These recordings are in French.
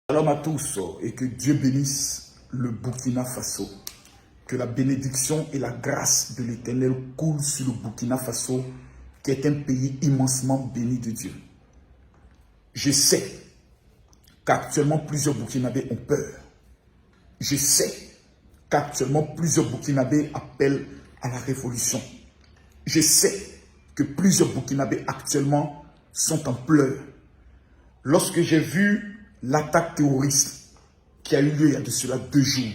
Shalom à tous et que Dieu bénisse le Burkina Faso. Que la bénédiction et la grâce de l'Éternel coulent sur le Burkina Faso, qui est un pays immensement béni de Dieu. Je sais qu'actuellement plusieurs Burkinabés ont peur. Je sais qu'actuellement plusieurs Burkinabés appellent à la révolution. Je sais que plusieurs Burkinabés actuellement sont en pleurs. Lorsque j'ai vu l'attaque terroriste qui a eu lieu il y a de cela 2 jours,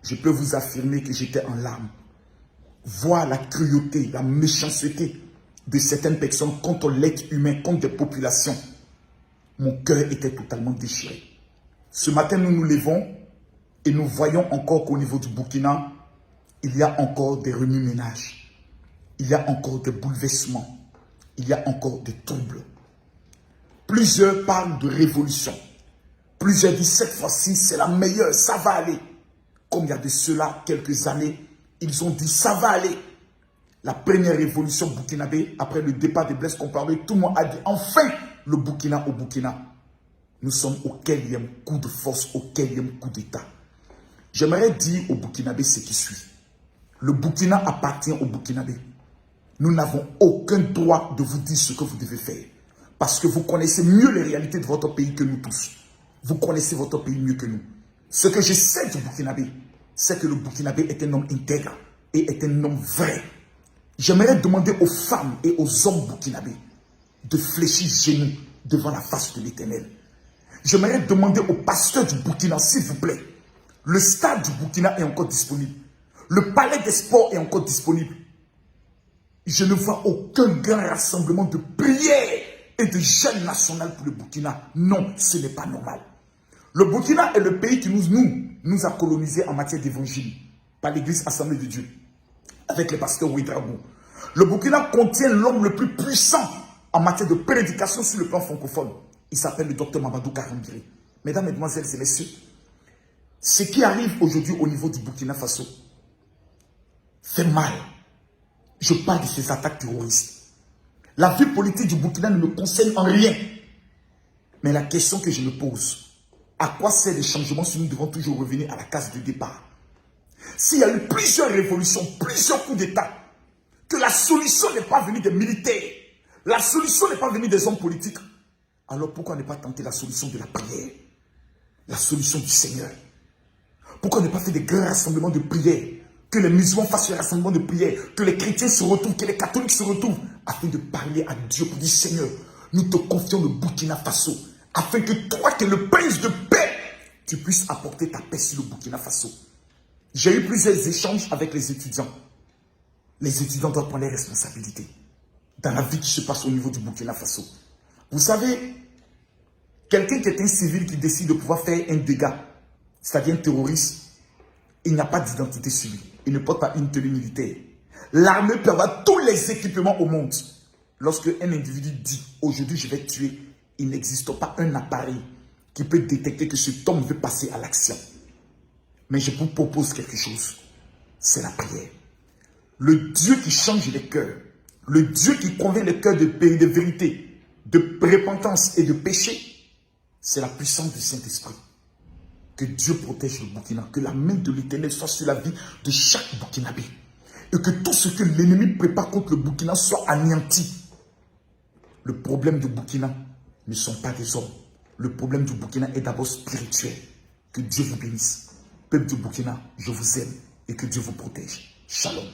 je peux vous affirmer que j'étais en larmes. Voir la cruauté, la méchanceté de certaines personnes contre l'être humain, contre des populations, mon cœur était totalement déchiré. Ce matin, nous nous levons et nous voyons encore qu'au niveau du Burkina, il y a encore des remue-ménages, il y a encore des bouleversements, il y a encore des troubles. Plusieurs parlent de révolution. Plusieurs disent cette fois-ci, c'est la meilleure, ça va aller. Comme il y a de cela quelques années, ils ont dit ça va aller. La première révolution burkinabé, après le départ de Blaise Compaoré, tout le monde a dit enfin le Burkina au Burkina. Nous sommes au 4e coup de force, au 4e coup d'État. J'aimerais dire au Burkinabé ce qui suit. Le Burkina appartient au Burkinabé. Nous n'avons aucun droit de vous dire ce que vous devez faire. Parce que vous connaissez mieux les réalités de votre pays que nous tous. Vous connaissez votre pays mieux que nous. Ce que je sais du Burkinabé, c'est que le Burkinabé est un homme intègre et est un homme vrai. J'aimerais demander aux femmes et aux hommes burkinabés de fléchir genoux devant la face de l'Éternel. J'aimerais demander aux pasteurs du Burkina, s'il vous plaît, le stade du Burkina est encore disponible. Le palais des sports est encore disponible. Je ne vois aucun grand rassemblement de prières et de jeûne national pour le Burkina. Non, ce n'est pas normal. Le Burkina est le pays qui nous a colonisés en matière d'évangile par l'église Assemblée de Dieu, avec les pasteurs Ouedraogo. Le Burkina contient l'homme le plus puissant en matière de prédication sur le plan francophone. Il s'appelle le docteur Mamadou Karambiré. Mesdames, Mesdemoiselles et Messieurs, ce qui arrive aujourd'hui au niveau du Burkina Faso fait mal. Je parle de ces attaques terroristes. La vie politique du Burkina ne me concerne en rien. Mais la question que je me pose, à quoi servent les changements si nous devons toujours revenir à la case de départ? S'il y a eu plusieurs révolutions, plusieurs coups d'État, que la solution n'est pas venue des militaires, la solution n'est pas venue des hommes politiques, alors pourquoi ne pas tenter la solution de la prière, la solution du Seigneur? Pourquoi ne pas faire des grands rassemblements de prière? Que les musulmans fassent un rassemblement de prière, que les chrétiens se retrouvent, que les catholiques se retrouvent, afin de parler à Dieu pour dire, Seigneur, nous te confions le Burkina Faso, afin que toi, qui es le prince de paix, tu puisses apporter ta paix sur le Burkina Faso. J'ai eu plusieurs échanges avec les étudiants. Les étudiants doivent prendre les responsabilités dans la vie qui se passe au niveau du Burkina Faso. Vous savez, quelqu'un qui est un civil qui décide de pouvoir faire un dégât, c'est-à-dire un terroriste, il n'a pas d'identité sur lui. Il ne porte pas une tenue militaire. L'armée peut avoir tous les équipements au monde. Lorsque un individu dit « aujourd'hui je vais tuer », il n'existe pas un appareil qui peut détecter que cet homme veut passer à l'action. Mais je vous propose quelque chose. C'est la prière. Le Dieu qui change les cœurs, le Dieu qui convainc les cœurs de vérité, de repentance et de péché, c'est la puissance du Saint-Esprit. Que Dieu protège le Burkina, que la main de l'Éternel soit sur la vie de chaque Burkinabé. Et que tout ce que l'ennemi prépare contre le Burkina soit anéanti. Le problème du Burkina ne sont pas des hommes. Le problème du Burkina est d'abord spirituel. Que Dieu vous bénisse. Peuple du Burkina, je vous aime et que Dieu vous protège. Shalom.